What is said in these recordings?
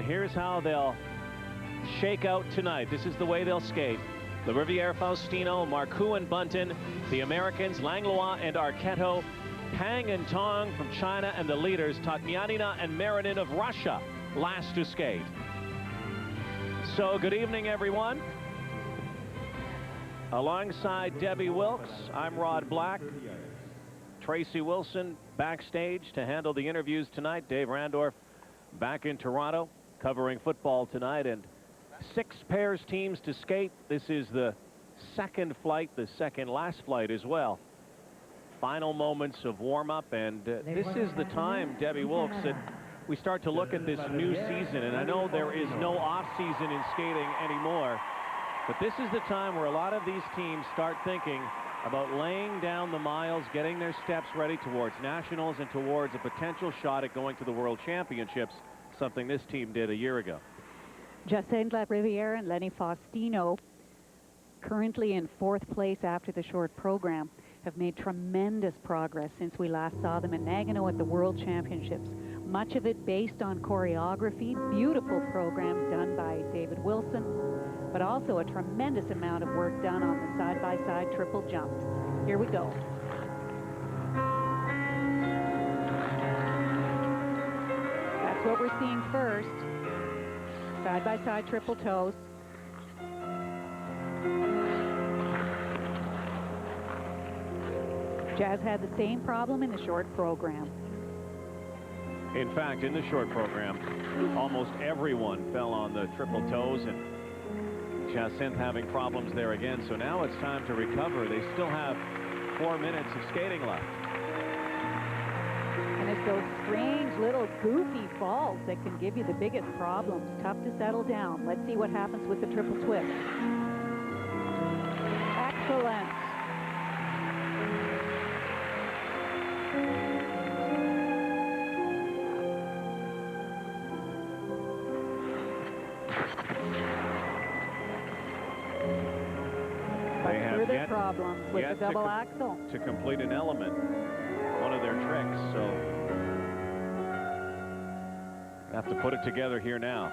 here's how they'll shake out tonight. This is the way they'll skate. The Riviere Faustino, Marcoux and Bunton, the Americans, Langlois and Arquette, Pang and Tong from China, and the leaders, Tatyanina and Marinin of Russia, last to skate. So good evening, everyone. Alongside Debbie Wilkes, I'm Rod Black. Tracy Wilson backstage to handle the interviews tonight. Dave Randorf back in Toronto covering football tonight, and 6 pairs teams to skate. This is the second flight, the second last flight as well. Final moments of warm-up, and this is the time, Debbie Wilkes, that we start to look at this new season. And I know there is no off-season in skating anymore, but this is the time where a lot of these teams start thinking about laying down the miles, getting their steps ready towards nationals and towards a potential shot at going to the World Championships, something this team did a year ago. Jacinthe Lariviere and Lenny Faustino, currently in 4th place after the short program, have made tremendous progress since we last saw them in Nagano at the World Championships. Much of it based on choreography, beautiful programs done by David Wilson, but also a tremendous amount of work done on the side-by-side triple jumps. Here we go. That's what we're seeing first. Side-by-side triple toes. Jazz had the same problem in the short program. In fact, in the short program, almost everyone fell on the triple toes, and Jacinthe having problems there again. So now it's time to recover. They still have 4 minutes of skating left. And it's those strange little goofy falls that can give you the biggest problems. Tough to settle down. Let's see what happens with the triple twist. Excellent. They have yet problems with the double axel to complete an element, one of their tricks, so have to put it together here now.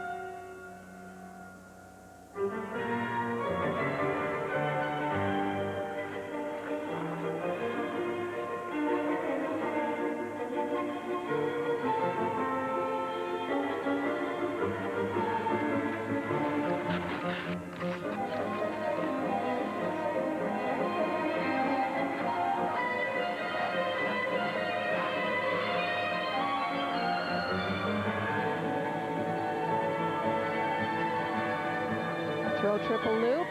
Throw triple loop.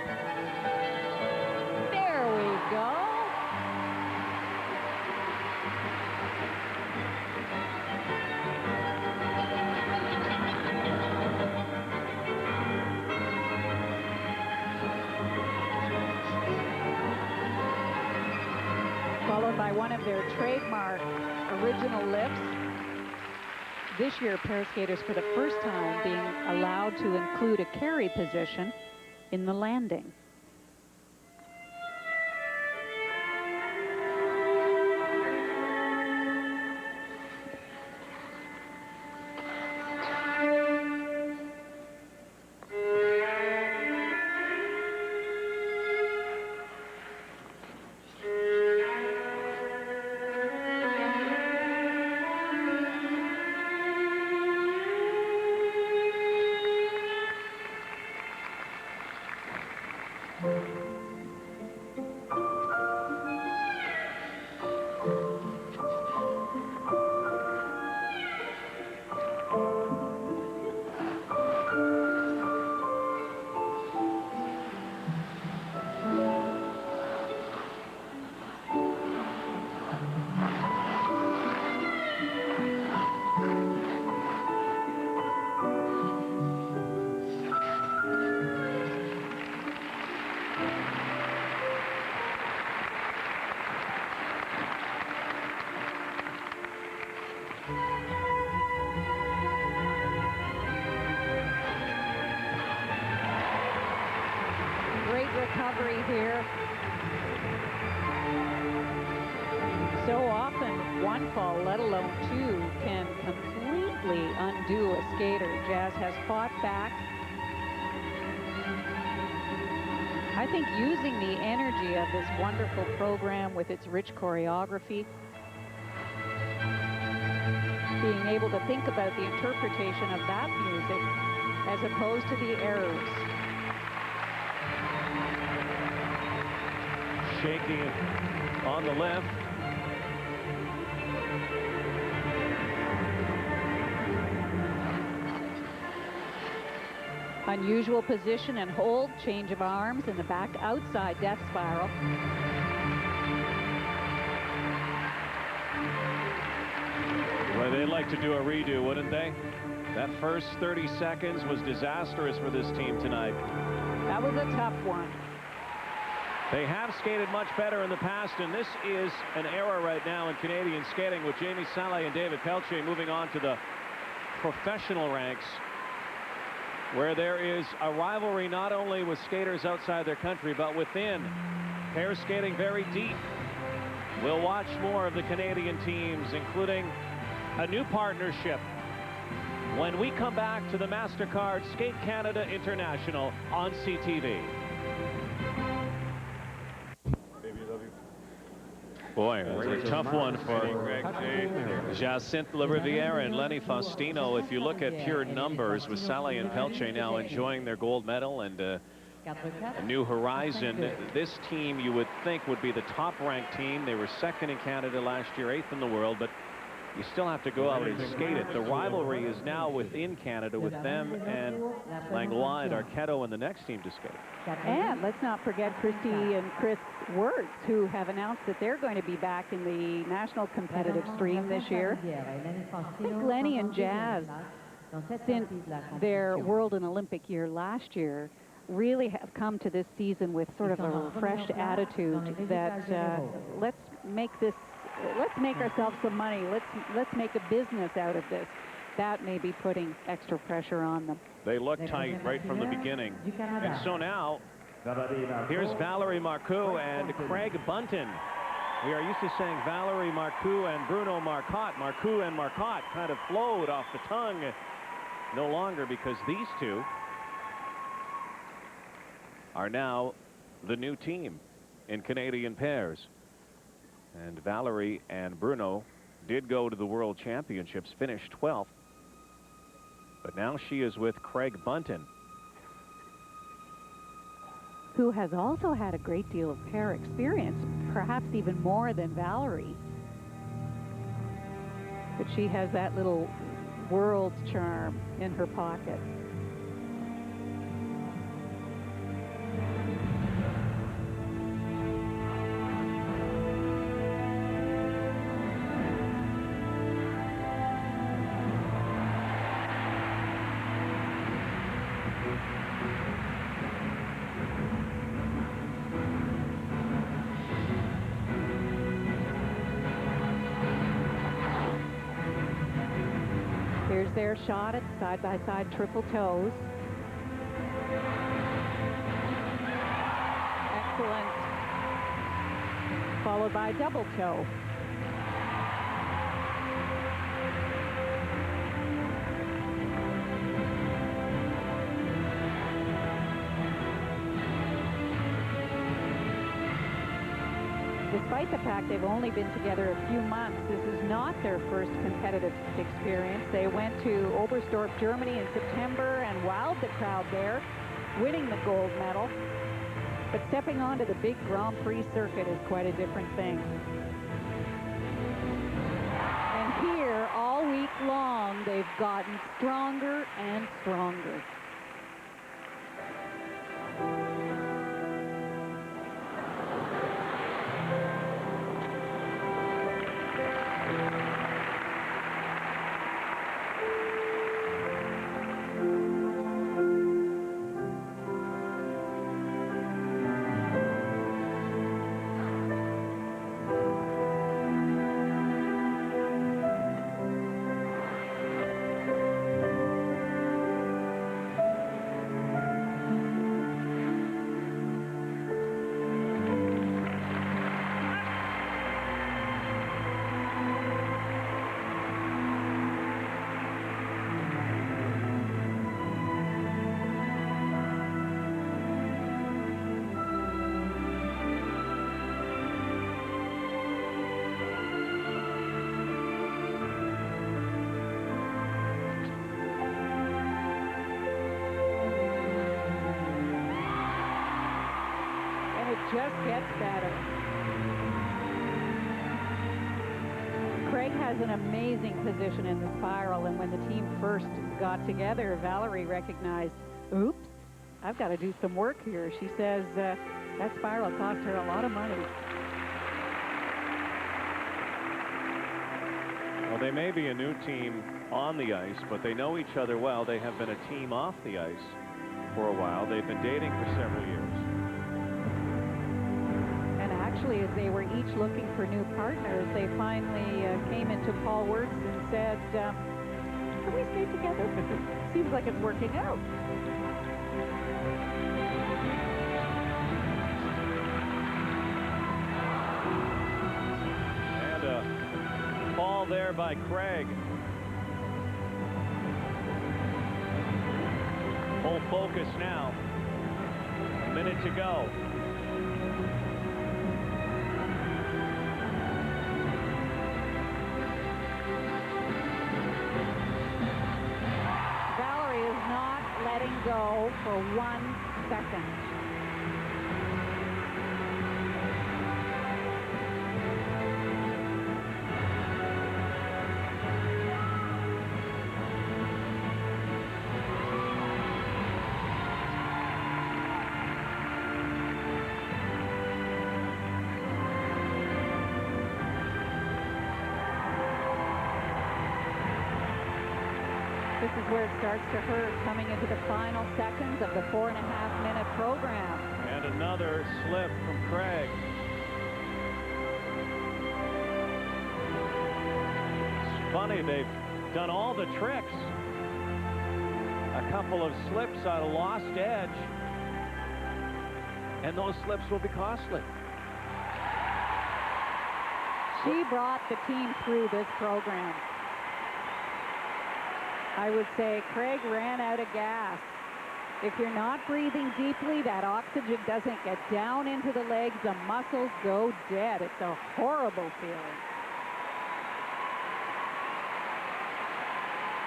There we go. Followed by one of their trademark original lifts. This year, pair skaters for the first time being allowed to include a carry position in the landing. Recovery here. So often one fall, let alone two, can completely completely undo a skater. Jazz has fought back. I think using the energy of this wonderful program with its rich choreography, being able to think about the interpretation of that music as opposed to the errors. Shaking on the left. Unusual position and hold, change of arms in the back outside death spiral. Well, they'd like to do a redo, wouldn't they? That first 30 seconds was disastrous for this team tonight. That was a tough one. They have skated much better in the past, and this is an era right now in Canadian skating with Jamie Salé and David Pelche moving on to the professional ranks, where there is a rivalry not only with skaters outside their country, but within. Pairs skating very deep. We'll watch more of the Canadian teams, including a new partnership, when we come back to the MasterCard Skate Canada International on CTV. Boy, it was a tough one for Jacynthe Larivière and Lenny Faustino. If you look at pure numbers, with Salé and Pelche now enjoying their gold medal and a new horizon, this team you would think would be the top-ranked team. They were second in Canada last year, 8th in the world, but you still have to go out and skate it. The rivalry is now within Canada with them and Langlois and Arquette and the next team to skate. And let's not forget Christy and Chris Wirtz, who have announced that they're going to be back in the national competitive stream this year. I think Lenny and Jazz, since their world and Olympic year last year, really have come to this season with sort of a refreshed attitude that let's make ourselves some money. Let's make a business out of this. That may be putting extra pressure on them. They look tight right from the beginning. And so now, here's Valerie Marcoux and Craig Bunton. We are used to saying Valerie Marcoux and Bruno Marcotte. Marcoux and Marcotte kind of flowed off the tongue. No longer, because these two are now the new team in Canadian pairs. And Valerie and Bruno did go to the World Championships, finished 12th. But now she is with Craig Bunton, who has also had a great deal of pair experience, perhaps even more than Valerie. But she has that little world's charm in her pocket. Here's their shot at side-by-side triple toes. Excellent. Followed by double toe. Despite the fact they've only been together a few months, this is not their first competitive experience. They went to Oberstdorf, Germany in September and wowed the crowd there, winning the gold medal. But stepping onto the big Grand Prix circuit is quite a different thing. And here, all week long, they've gotten stronger and stronger. just gets better. Craig has an amazing position in the spiral, and when the team first got together, Valerie recognized, oops, I've got to do some work here. She says that spiral cost her a lot of money. Well, they may be a new team on the ice, but they know each other well. They have been a team off the ice for a while. They've been dating for several years. And actually, as they were each looking for new partners, they finally came into Paul Wirtz and said, can we stay together? Seems like it's working out. And a ball there by Craig. Full focus now. A minute to go. Valerie is not letting go for 1 second. This is where it starts to hurt, coming into the final seconds of the 4.5-minute program. And another slip from Craig. It's funny, they've done all the tricks. A couple of slips on a lost edge, and those slips will be costly. She brought the team through this program. I would say Craig ran out of gas. If you're not breathing deeply, that oxygen doesn't get down into the legs. The muscles go dead. It's a horrible feeling.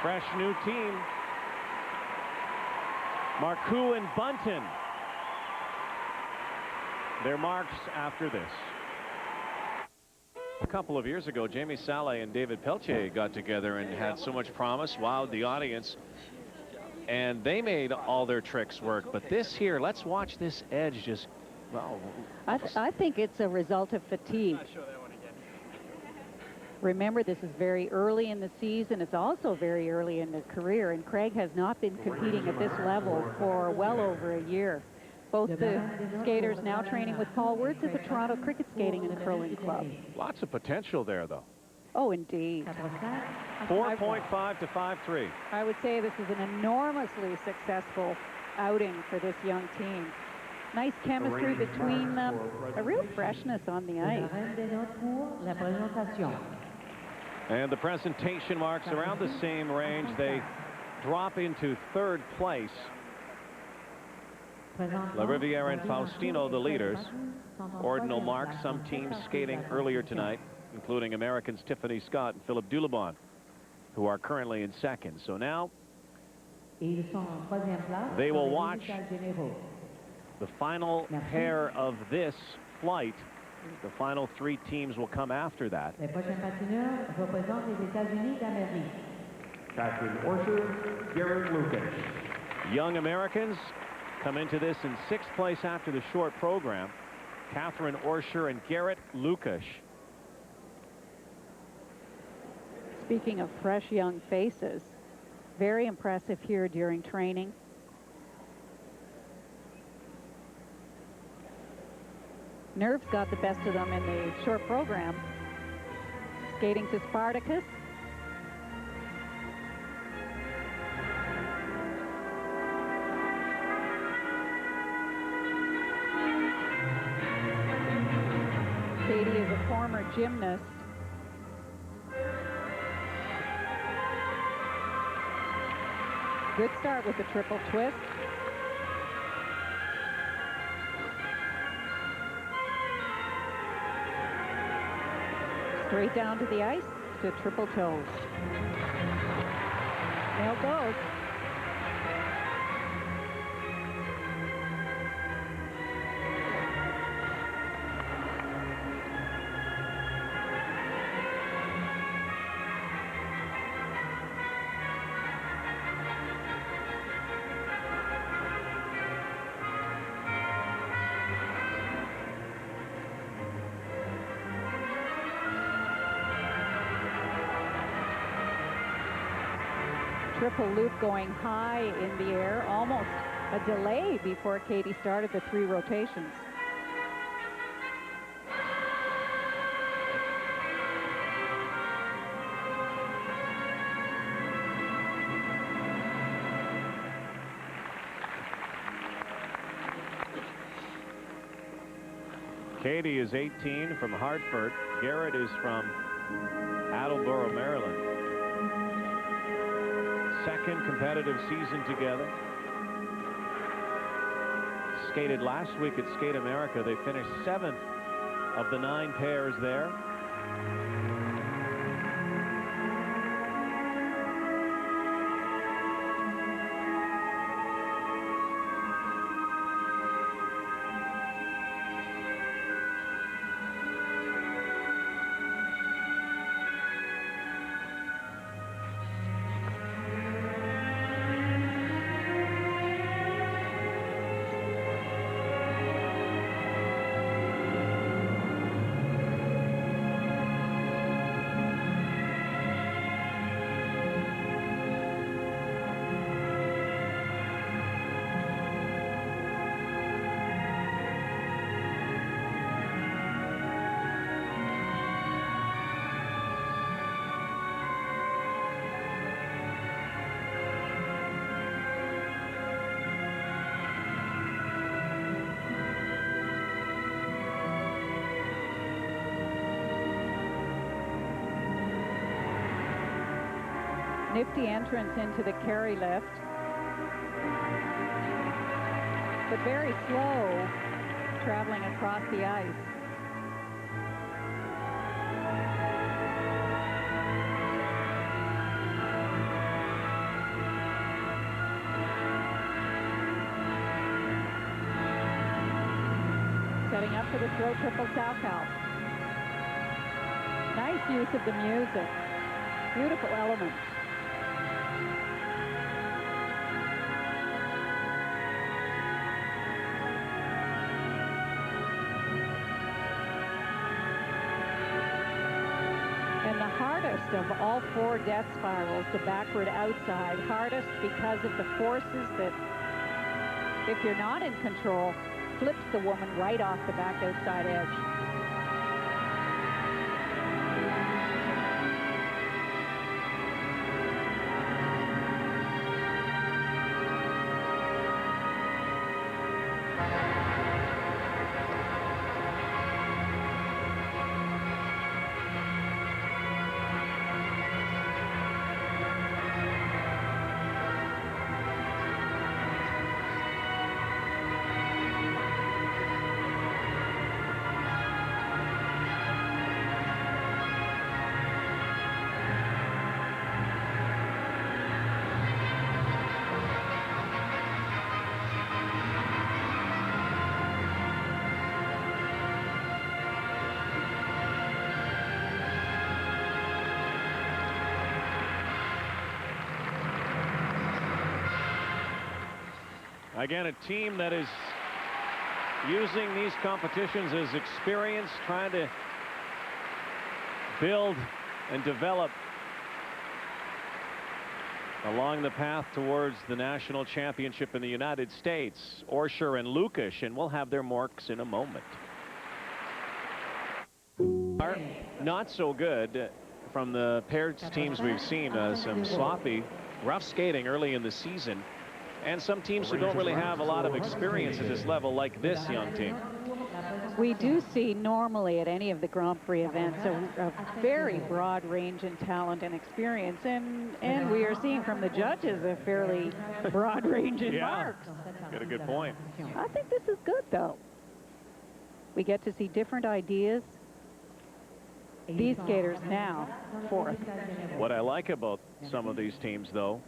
Fresh new team. Marcoux and Bunton. Their marks after this. A couple of years ago, Jamie Saleh and David Pelletier got together and had so much promise, wowed the audience, and they made all their tricks work. But this here, let's watch this edge just, well. I think it's a result of fatigue. Remember, this is very early in the season. It's also very early in his career, and Craig has not been competing at this level for well over a year. Both the skaters now training with Paul Wirtz at the Toronto Cricket Skating and Curling Club. Lots of potential there, though. Oh, indeed. 4.5 to 5.3. I would say this is an enormously successful outing for this young team. Nice chemistry between them, a real freshness on the ice. And the presentation marks around the same range. They drop into third place. La Riviere and Faustino, the leaders. Ordinal marks, some teams skating earlier tonight, including Americans Tiffany Scott and Philip Dulabon, who are currently in second. So now they will watch the final pair of this flight. The final 3 teams will come after that. Catherine Orchard, Garrett Lucas. Young Americans come into this in 6th place after the short program. Catherine Orchard and Garrett Lucas. Speaking of fresh young faces, very impressive here during training. Nerves got the best of them in the short program. Skating to Spartacus. Katie is a former gymnast. Good start with the triple twist. Straight down to the ice to triple toes. There it goes. triple loop going high in the air, almost a delay before Katie started the 3 rotations. Katie is 18 from Hartford. Garrett is from Attleboro, Maryland. Second competitive season together. Skated last week at Skate America. They finished 7th of the 9 pairs there. Nifty entrance into the carry lift, but very slow traveling across the ice. Setting up for the throw triple Salchow. Nice use of the music. Beautiful elements. Hardest of all 4 death spirals, the backward outside. Hardest because of the forces that, if you're not in control, flips the woman right off the back outside edge. Again, a team that is using these competitions as experience, trying to build and develop along the path towards the national championship in the United States. Orsher and Lukash, and we'll have their marks in a moment. Are not so good from the paired teams we've seen. Some sloppy, rough skating early in the season. And some teams who don't really have a lot of experience at this level, like this young team. We do see normally at any of the Grand Prix events a very broad range in talent and experience, and we are seeing from the judges a fairly broad range in marks. Got a good point. I think this is good, though. We get to see different ideas. These skaters now 4th. What I like about some of these teams, though,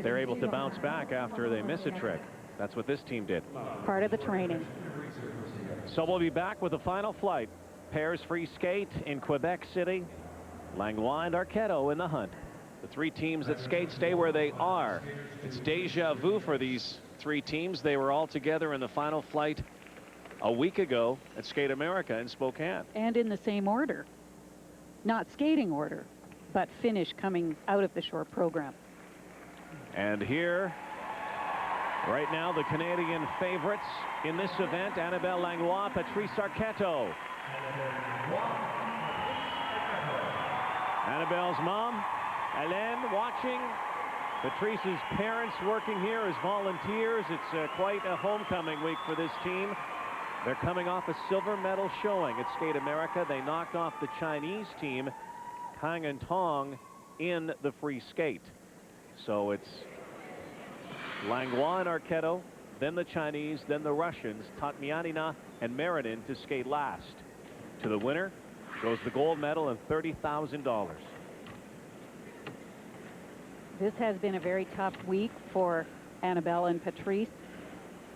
they're able to bounce back after they miss a trick. That's what this team did. Part of the training. So we'll be back with the final flight. Pairs free skate in Quebec City. Langlois and Arquette in the hunt. The 3 teams that skate stay where they are. It's deja vu for these 3 teams. They were all together in the final flight a week ago at Skate America in Spokane. And in the same order. Not skating order, but finish coming out of the short program. And here, right now, the Canadian favorites in this event, Annabelle Langlois, Patrice Arquette. Annabelle's mom, Hélène, watching. Patrice's parents working here as volunteers. It's quite a homecoming week for this team. They're coming off a silver medal showing at Skate America. They knocked off the Chinese team, Ching and Tong, in the free skate. So it's Langlois and Arquette, then the Chinese, then the Russians, Takmianina and Marin to skate last. To the winner goes the gold medal and $30,000. This has been a very tough week for Annabelle and Patrice.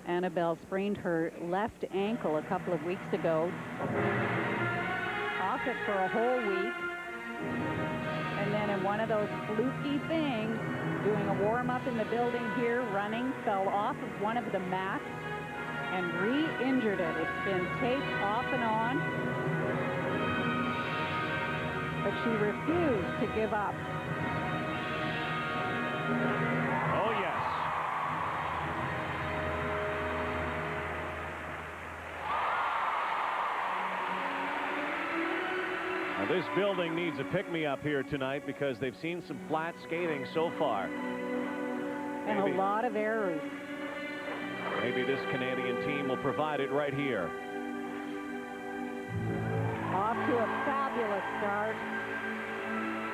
Annabelle sprained her left ankle a couple of weeks ago. Off it for a whole week. And then in one of those fluky things, doing a warm-up in the building here, running, fell off of one of the mats and re-injured it. It's been taped off and on. But she refused to give up. Oh, yes. Now, this building needs a pick-me-up here tonight because they've seen some flat skating so far. And a lot of errors. Maybe this Canadian team will provide it right here. Off to a fabulous start.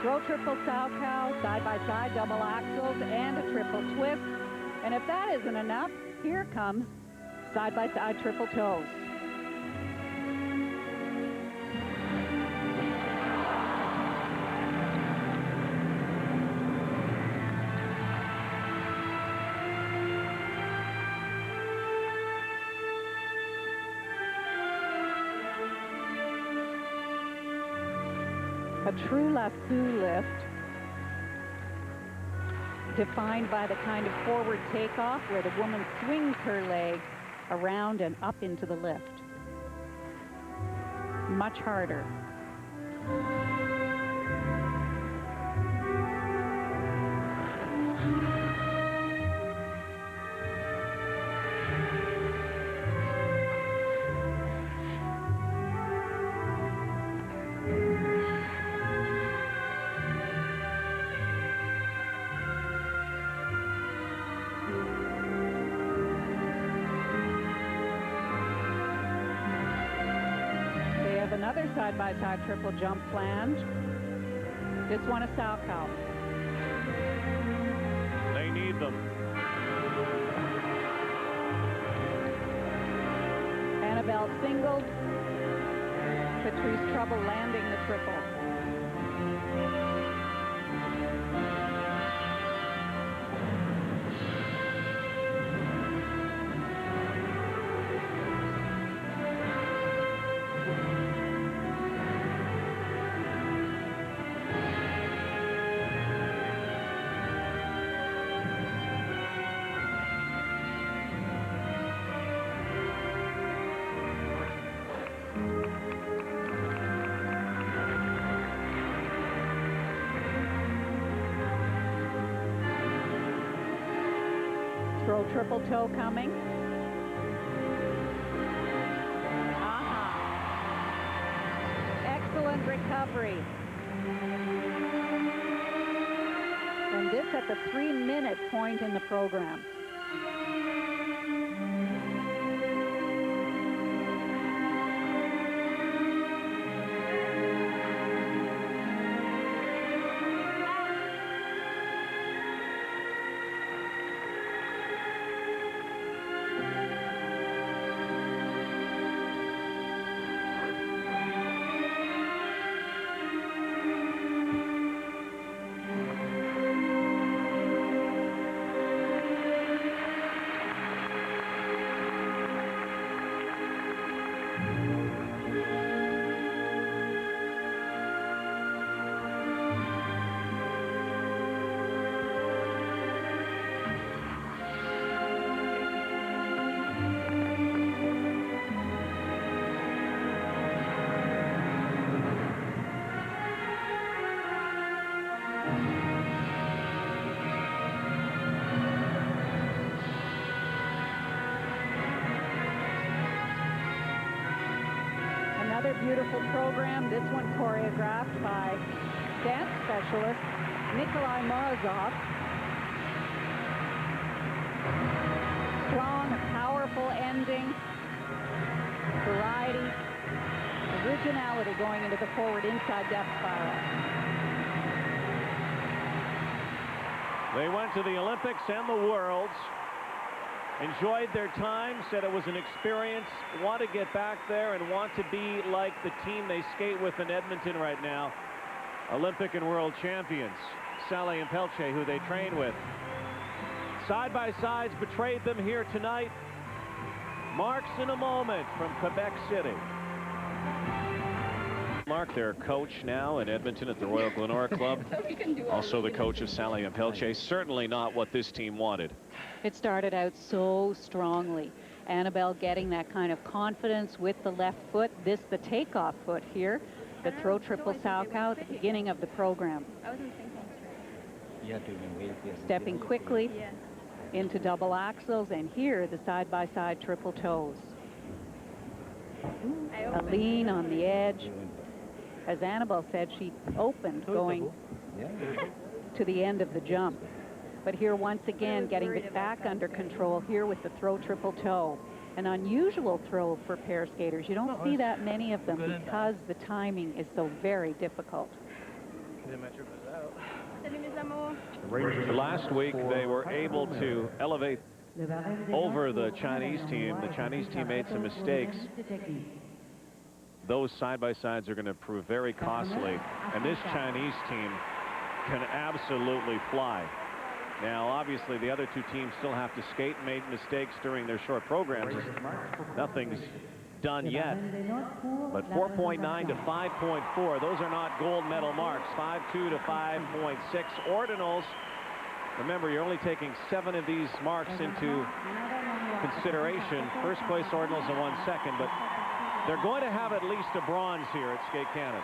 Throw triple Salchow, side-by-side double axels, and a triple twist. And if that isn't enough, here comes side-by-side triple toes. A true lasso lift, defined by the kind of forward takeoff where the woman swings her leg around and up into the lift. Much harder. Another side-by-side triple jump planned. This one a Salchow. They need them. Annabelle singled. Patrice trouble landing the triple. Throw triple toe coming. Excellent recovery. And this at the 3-minute point in the program. beautiful program. This one choreographed by dance specialist Nikolai Morozov. Strong, powerful ending. Variety. Originality going into the forward inside depth spiral. They went to the Olympics and the Worlds. Enjoyed their time, said it was an experience, want to get back there and want to be like the team they skate with in Edmonton right now. Olympic and world champions, Sally and Pelche, who they train with. Side-by-sides betrayed them here tonight. Marks in a moment from Quebec City. Mark, their coach now in Edmonton at the Royal Glenora Club. Also the coach of Sally and Pelche. Certainly not what this team wanted. It started out so strongly. Annabelle getting that kind of confidence with the left foot. This, the takeoff foot here. The throw triple Salchow at the beginning of the program. Stepping quickly into double axels, and here the side-by-side triple toes. A lean on the edge. As Annabelle said, she opened going to the end of the jump. But here once again getting it back under control here with the throw triple toe. An unusual throw for pair skaters. You don't see that many of them because the timing is so very difficult. Last week they were able to elevate over the Chinese team. The Chinese team made some mistakes. Those side-by-sides are going to prove very costly, and this Chinese team can absolutely fly. Now, obviously, the other two teams still have to skate, made mistakes during their short programs. Nothing's done yet. But 4.9 to 5.4, those are not gold medal marks. 5.2 to 5.6 ordinals. Remember, you're only taking 7 of these marks into consideration. First place ordinals and 1 second, but they're going to have at least a bronze here at Skate Canada.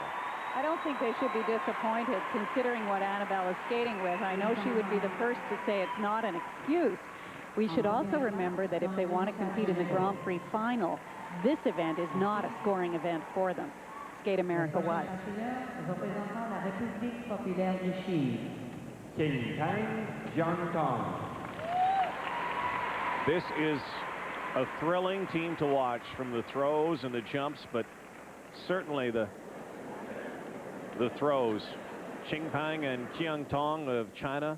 I don't think they should be disappointed considering what Annabelle is skating with. I know she would be the first to say it's not an excuse. We should also remember that if they want to compete in the Grand Prix final, this event is not a scoring event for them. Skate America was. Tong. This is a thrilling team to watch from the throws and the jumps, but certainly the throws. Ching and Tong of China,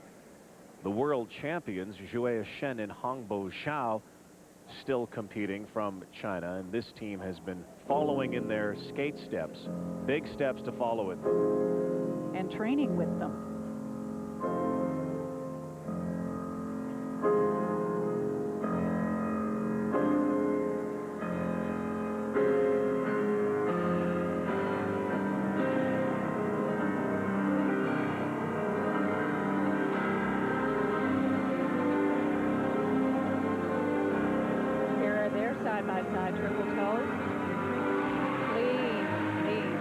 the world champions, Zhuai Shen and Hongbo Zhao, still competing from China, and this team has been following in their skate steps. Big steps to follow it. And training with them. Side-by-side triple toes. Clean, clean.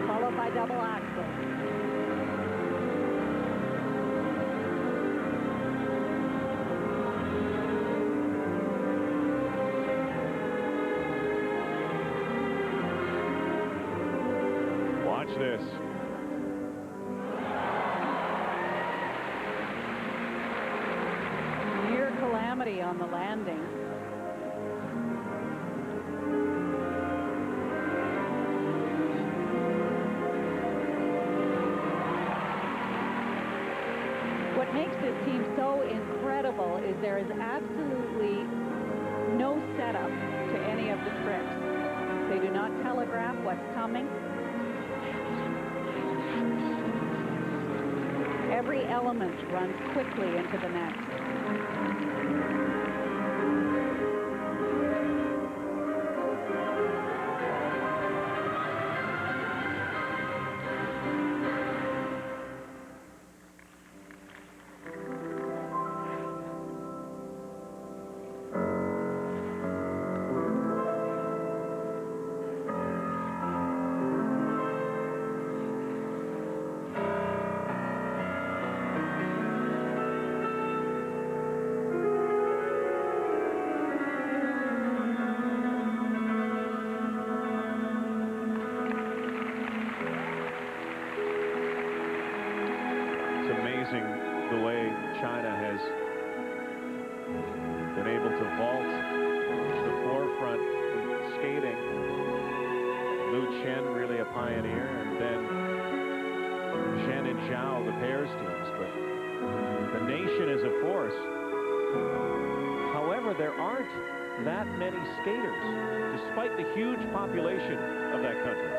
Followed by double axel. Watch this. Calamity on the landing. What makes this team so incredible is there is absolutely no setup to any of the tricks. They do not telegraph what's coming. Every element runs quickly into the next. amazing the way China has been able to vault to the forefront in skating. Lu Chen really a pioneer, and then Shen and Zhao, the pairs teams. But the nation is a force. However, there aren't that many skaters, despite the huge population of that country.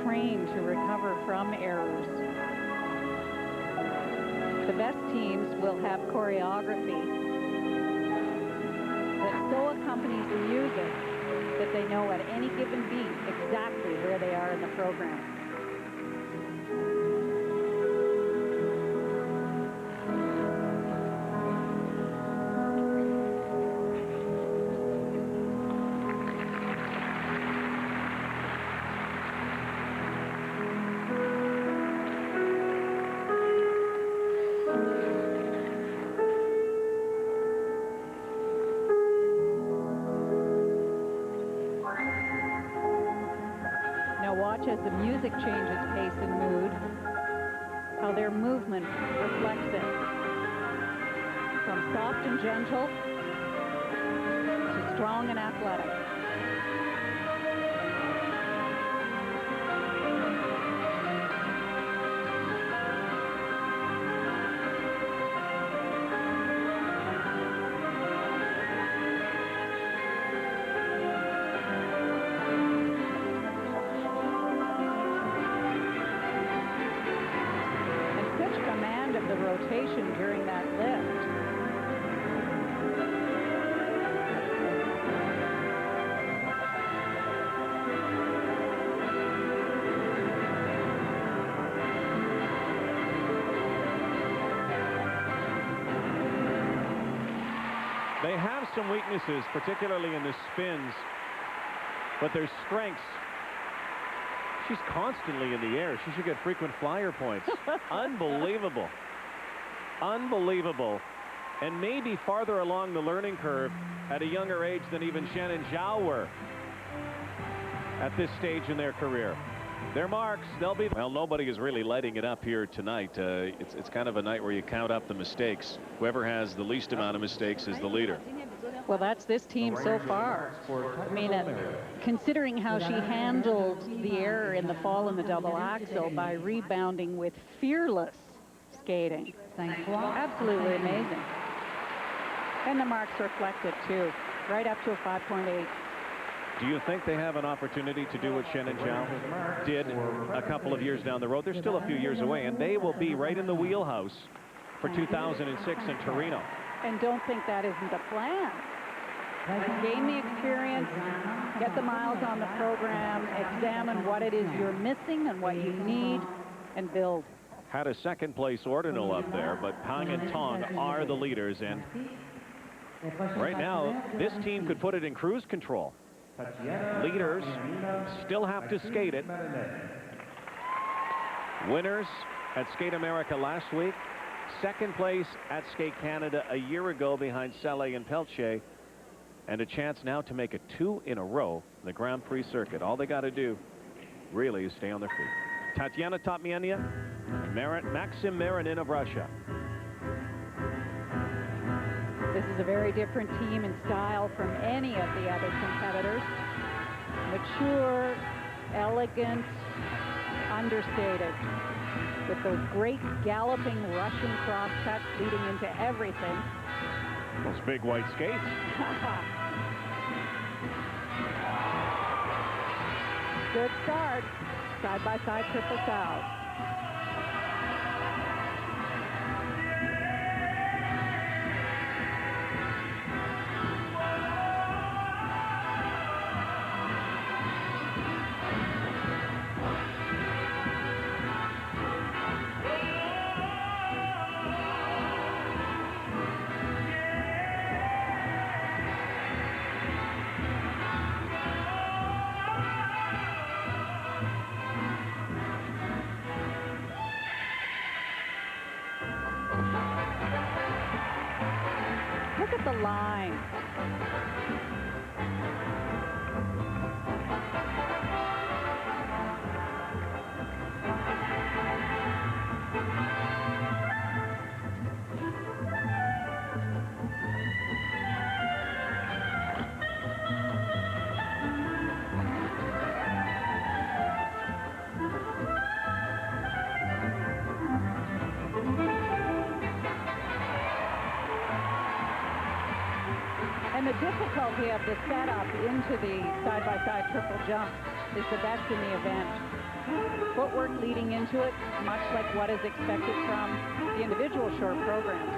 Train to recover from errors. The best teams will have choreography that so accompanies the music that they know at any given beat exactly where they are in the program. As the music changes pace and mood, how their movement reflects it. From soft and gentle to strong and athletic. During that lift. They have some weaknesses, particularly in the spins, but their strengths. She's constantly in the air. She should get frequent flyer points. Unbelievable. Unbelievable. And maybe farther along the learning curve at a younger age than even Shen and Zhao were at this stage in their career. Their marks, they'll be... Well, nobody is really lighting it up here tonight. It's kind of a night where you count up the mistakes. Whoever has the least amount of mistakes is the leader. Well, that's this team so far. I mean, considering how she handled the error in the fall in the double axel by rebounding with fearless skating. Absolutely amazing. And the marks reflect it too, right up to a 5.8. Do you think they have an opportunity to do what Shen and Zhao did a couple of years down the road? They're still a few years away, and they will be right in the wheelhouse for 2006 in Torino. And don't think that isn't the plan. Gain the experience, get the miles on the program, examine what it is you're missing and what you need, and build. Had a second-place ordinal up there, but Pang and Tong are the leaders, and right now, this team could put it in cruise control. Leaders still have to skate it. Winners at Skate America last week. Second place at Skate Canada a year ago behind Saleh and Pelche. And a chance now to make it 2 in a row in the Grand Prix circuit. All they got to do really is stay on their feet. Tatiana Topmienia, Maksim Marin of Russia. This is a very different team in style from any of the other competitors. Mature, elegant, understated. With those great galloping Russian cross-cuts leading into everything. Those big white skates. Good start. Side-by-side triple south. look at the line. And the difficulty of the setup into the side-by-side triple jump is the best in the event. Footwork leading into it, much like what is expected from the individual short programs.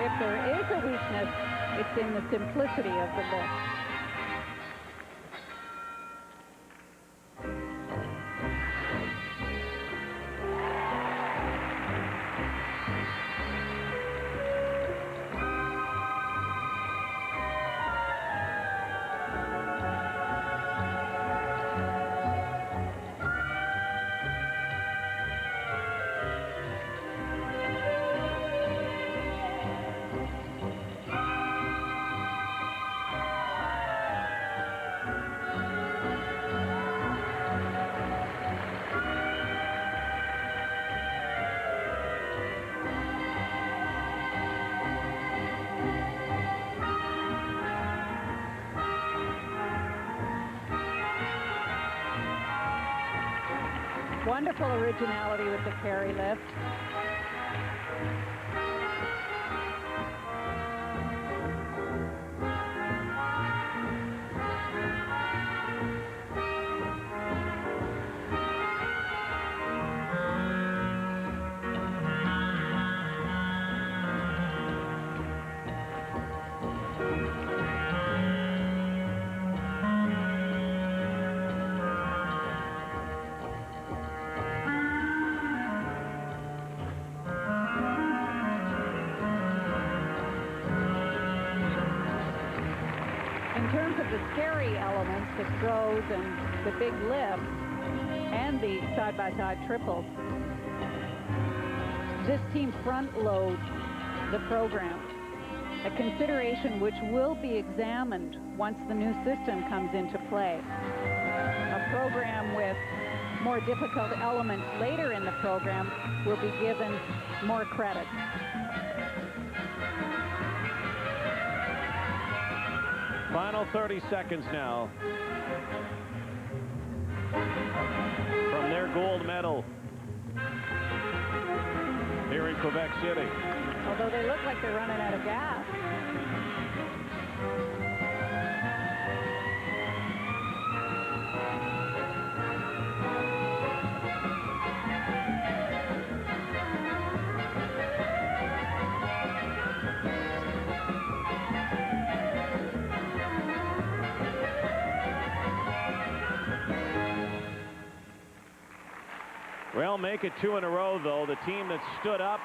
If there is a weakness, it's in the simplicity of the lift. Wonderful originality with the carry lift. The scary elements, the throws and the big lifts and the side-by-side triples. This team front loads the program, a consideration which will be examined once the new system comes into play. A program with more difficult elements later in the program will be given more credit. Final 30 seconds now from their gold medal here in Quebec City. Although they look like they're running out of gas. Well, make it 2 in a row, though. The team that stood up,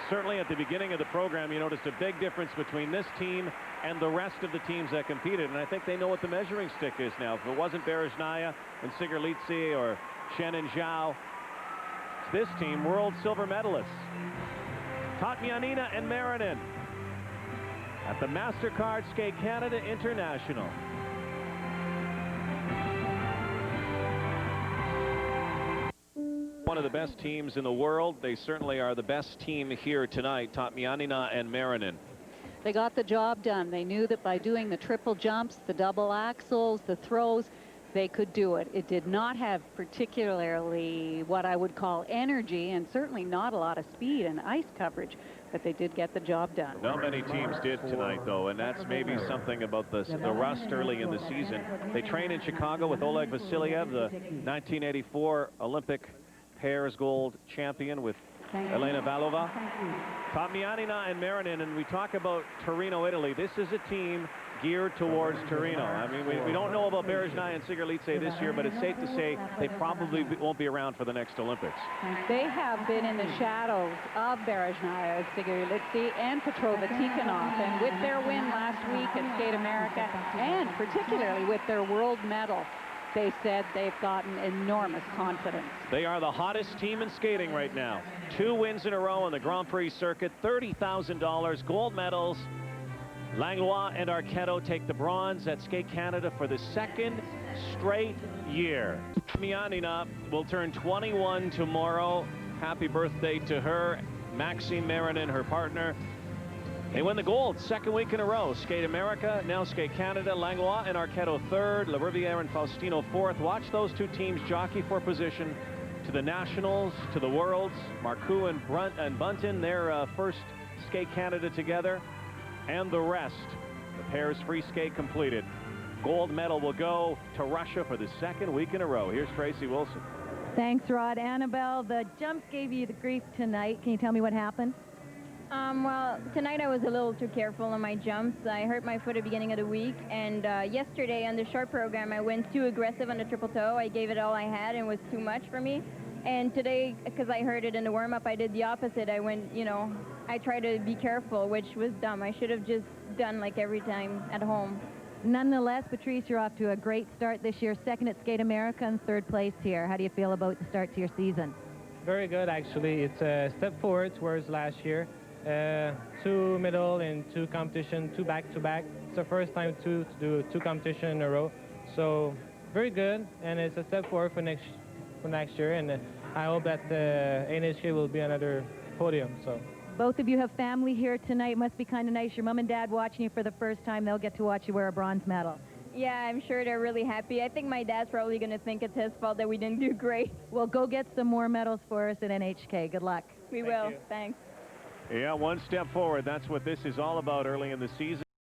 certainly at the beginning of the program, you noticed a big difference between this team and the rest of the teams that competed. And I think they know what the measuring stick is now. If it wasn't Berezhnaya and Sigerlitsi or Shen and Zhao, it's this team, world silver medalists. Tatmianina and Marinin at the MasterCard Skate Canada International. One of the best teams in the world. They certainly are the best team here tonight, Tatmianina and Marinin. They got the job done. They knew that by doing the triple jumps, the double axels, the throws, they could do it. It did not have particularly what I would call energy, and certainly not a lot of speed and ice coverage, but they did get the job done. Not many teams did tonight, though, and that's maybe something about the rust early in the season. They trained in Chicago with Oleg Vasilyev, the 1984 Olympic pairs gold champion, with Elena Valova. Tatmianina and Marinin, and we talk about Torino, Italy. This is a team geared towards Torino. I mean, we don't know about Berejnai and Sigurlice this year, but it's safe to say they probably won't be around for the next Olympics. They have been in the shadows of Berejnai, Sigurlice, and Petrova Tikhonov. And with their win last week at Skate America, and particularly with their world medal, they said they've gotten enormous confidence. They are the hottest team in skating right now. 2 wins in a row on the Grand Prix circuit, $30,000, gold medals. Langlois and Arquette take the bronze at Skate Canada for the 2nd straight year. Mianina will turn 21 tomorrow. Happy birthday to her. Maksim Marin and her partner. They win the gold 2nd week in a row. Skate America, now Skate Canada. Langlois and Arquette 3rd. La Riviere and Faustino 4th. Watch those 2 teams jockey for position to the Nationals, to the Worlds. Marcoux and Bunton, their first Skate Canada together. And the rest. The pair's free skate completed. Gold medal will go to Russia for the 2nd week in a row. Here's Tracy Wilson. Thanks, Rod. Annabelle, the jumps gave you the grief tonight. Can you tell me what happened? Well, tonight I was a little too careful on my jumps. I hurt my foot at the beginning of the week, and yesterday on the short program I went too aggressive on the triple toe. I gave it all I had and it was too much for me. And today, because I heard it in the warm-up, I did the opposite. I went, you know, I tried to be careful, which was dumb. I should have just done like every time at home. Nonetheless, Patrice, you're off to a great start this year. 2nd at Skate America and 3rd place here. How do you feel about the start to your season? Very good, actually. It's a step forward towards last year. 2 medals in 2 competitions, 2 back-to-back. It's the first time to do 2 competitions in a row. So very good, and it's a step forward for next year. And I hope that the NHK will be another podium. So. Both of you have family here tonight. Must be kind of nice. Your mom and dad watching you for the first time. They'll get to watch you wear a bronze medal. Yeah, I'm sure they're really happy. I think my dad's probably going to think it's his fault that we didn't do great. Well, go get some more medals for us at NHK. Good luck. We will. Thanks. Yeah, 1 step forward. That's what this is all about early in the season.